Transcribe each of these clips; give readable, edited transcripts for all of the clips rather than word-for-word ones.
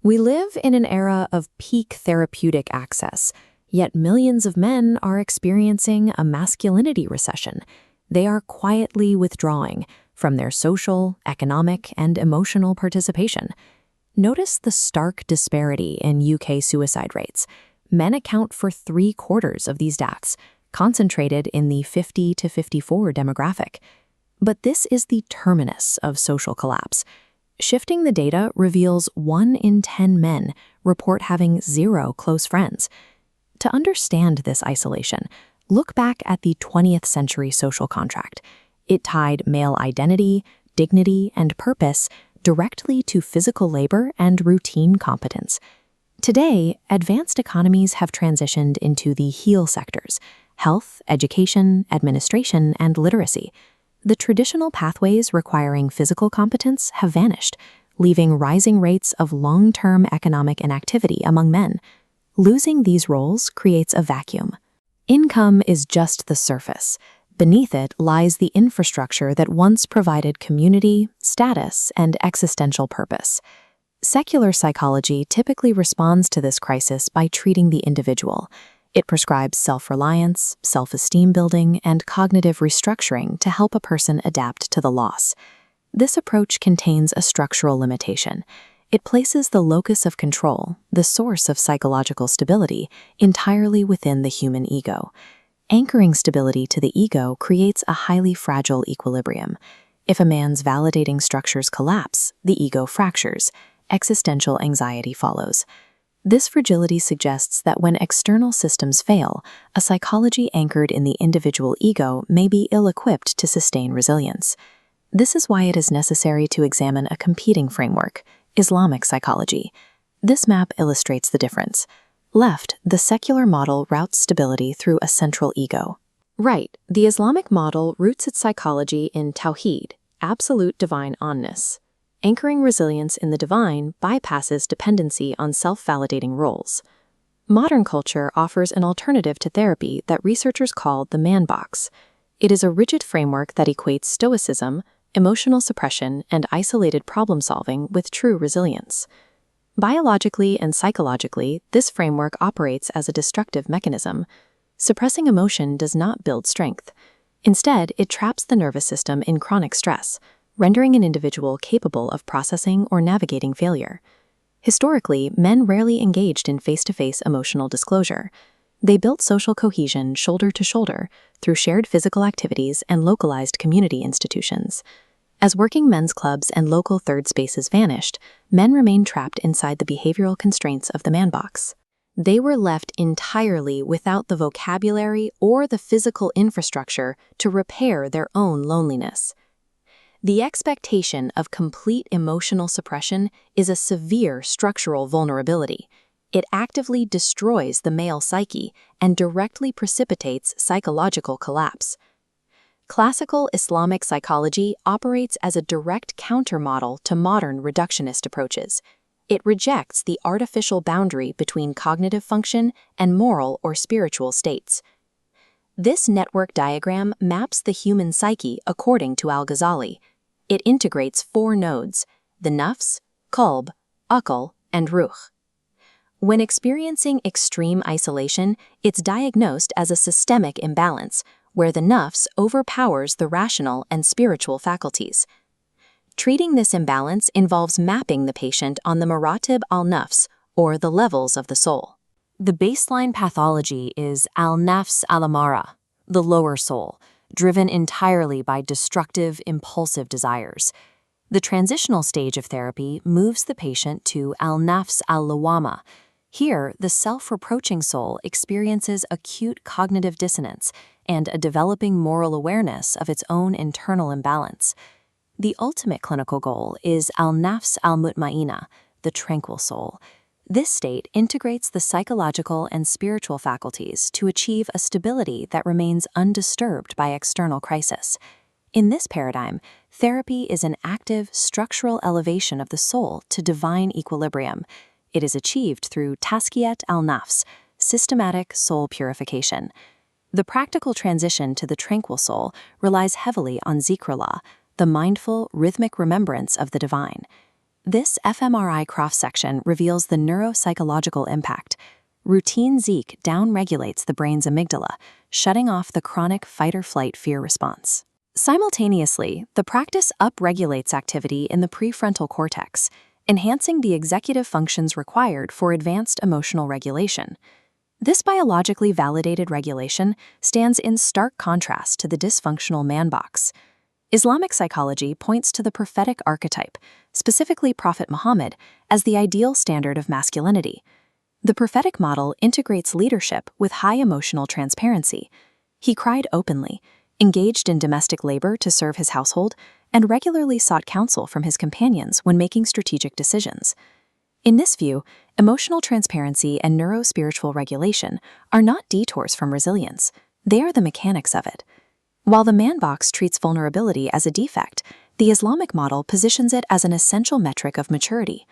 We live in an era of peak therapeutic access, yet millions of men are experiencing a masculinity recession. They are quietly withdrawing from their social, economic, and emotional participation. Notice the stark disparity in UK suicide rates. Men account for 3/4 of these deaths, concentrated in the 50 to 54 demographic. But this is the terminus of social collapse. Shifting the data reveals 1 in 10 men report having 0 close friends. To understand this isolation, look back at the 20th century social contract. It tied male identity, dignity, and purpose directly to physical labor and routine competence. Today, advanced economies have transitioned into the heal sectors: health, education, administration, and literacy. The traditional pathways requiring physical competence have vanished, leaving rising rates of long-term economic inactivity among men. Losing these roles creates a vacuum. Income is just the surface. Beneath it lies the infrastructure that once provided community, status, and existential purpose. Secular psychology typically responds to this crisis by treating the individual. It prescribes self-reliance, self-esteem building, and cognitive restructuring to help a person adapt to the loss. This approach contains a structural limitation. It places the locus of control, the source of psychological stability, entirely within the human ego. Anchoring stability to the ego creates a highly fragile equilibrium. If a man's validating structures collapse, the ego fractures. Existential anxiety follows. This fragility suggests that when external systems fail, a psychology anchored in the individual ego may be ill-equipped to sustain resilience. This is why it is necessary to examine a competing framework: Islamic psychology. This map illustrates the difference. Left, the secular model routes stability through a central ego. Right, the Islamic model roots its psychology in Tawheed, absolute divine onness. Anchoring resilience in the divine bypasses dependency on self-validating roles. Modern culture offers an alternative to therapy that researchers call the man box. It is a rigid framework that equates stoicism, emotional suppression, and isolated problem-solving with true resilience. Biologically and psychologically, this framework operates as a destructive mechanism. Suppressing emotion does not build strength. Instead, it traps the nervous system in chronic stress, rendering an individual capable of processing or navigating failure. Historically, men rarely engaged in face-to-face emotional disclosure. They built social cohesion shoulder to shoulder through shared physical activities and localized community institutions. As working men's clubs and local third spaces vanished, men remained trapped inside the behavioral constraints of the man box. They were left entirely without the vocabulary or the physical infrastructure to repair their own loneliness. The expectation of complete emotional suppression is a severe structural vulnerability. It actively destroys the male psyche and directly precipitates psychological collapse. Classical Islamic psychology operates as a direct countermodel to modern reductionist approaches. It rejects the artificial boundary between cognitive function and moral or spiritual states. This network diagram maps the human psyche according to Al-Ghazali. It integrates 4 nodes: the nafs, qalb, aql, and ruh. When experiencing extreme isolation, it's diagnosed as a systemic imbalance, where the nafs overpowers the rational and spiritual faculties. Treating this imbalance involves mapping the patient on the maratib al-nafs, or the levels of the soul. The baseline pathology is al-nafs al-amara, the lower soul, driven entirely by destructive, impulsive desires. The transitional stage of therapy moves the patient to al-nafs al-lawama. Here, the self-reproaching soul experiences acute cognitive dissonance and a developing moral awareness of its own internal imbalance. The ultimate clinical goal is al-nafs al-mutmaina, the tranquil soul. This state integrates the psychological and spiritual faculties to achieve a stability that remains undisturbed by external crisis. In this paradigm, therapy is an active, structural elevation of the soul to divine equilibrium. It is achieved through tazkiyatun-nafs, systematic soul purification. The practical transition to the tranquil soul relies heavily on Dzikrullah, the mindful, rhythmic remembrance of the divine. This fMRI cross-section reveals the neuropsychological impact. Routine Zik downregulates the brain's amygdala, shutting off the chronic fight-or-flight fear response. Simultaneously, the practice upregulates activity in the prefrontal cortex, enhancing the executive functions required for advanced emotional regulation. This biologically validated regulation stands in stark contrast to the dysfunctional man box. Islamic psychology points to the prophetic archetype, specifically Prophet Muhammad, as the ideal standard of masculinity. The prophetic model integrates leadership with high emotional transparency. He cried openly, engaged in domestic labor to serve his household, and regularly sought counsel from his companions when making strategic decisions. In this view, emotional transparency and neurospiritual regulation are not detours from resilience, they are the mechanics of it. While the man box treats vulnerability as a defect, the Islamic model positions it as an essential metric of maturity.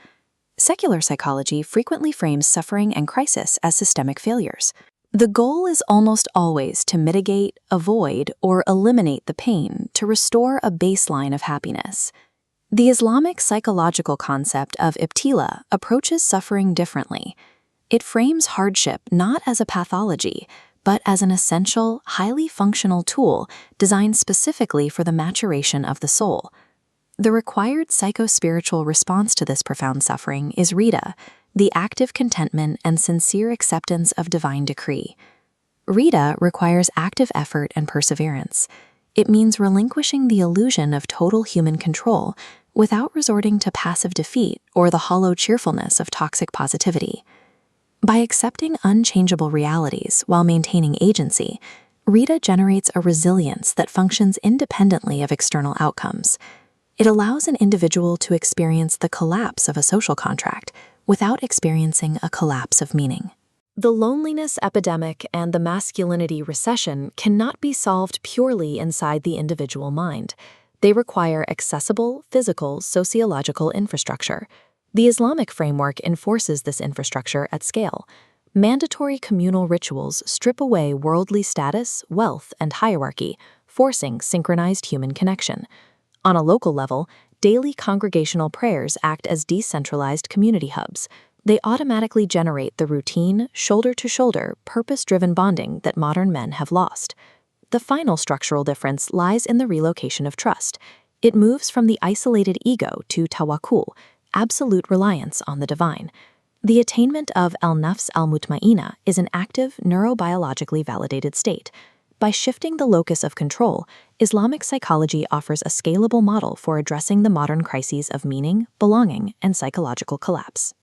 Secular psychology frequently frames suffering and crisis as systemic failures. The goal is almost always to mitigate, avoid, or eliminate the pain to restore a baseline of happiness. The Islamic psychological concept of ibtila approaches suffering differently. It frames hardship not as a pathology, but as an essential, highly functional tool designed specifically for the maturation of the soul. The required psychospiritual response to this profound suffering is rida, the active contentment and sincere acceptance of divine decree. Rida requires active effort and perseverance. It means relinquishing the illusion of total human control without resorting to passive defeat or the hollow cheerfulness of toxic positivity. By accepting unchangeable realities while maintaining agency, Rida generates a resilience that functions independently of external outcomes. It allows an individual to experience the collapse of a social contract without experiencing a collapse of meaning. The loneliness epidemic and the masculinity recession cannot be solved purely inside the individual mind. They require accessible, physical, sociological infrastructure. The Islamic framework enforces this infrastructure at scale. Mandatory communal rituals strip away worldly status, wealth, and hierarchy, forcing synchronized human connection. On a local level, daily congregational prayers act as decentralized community hubs. They automatically generate the routine, shoulder-to-shoulder, purpose-driven bonding that modern men have lost. The final structural difference lies in the relocation of trust. It moves from the isolated ego to tawakkul, absolute reliance on the divine. The attainment of al-nafs al-mutma'ina is an active, neurobiologically validated state. By shifting the locus of control, Islamic psychology offers a scalable model for addressing the modern crises of meaning, belonging, and psychological collapse.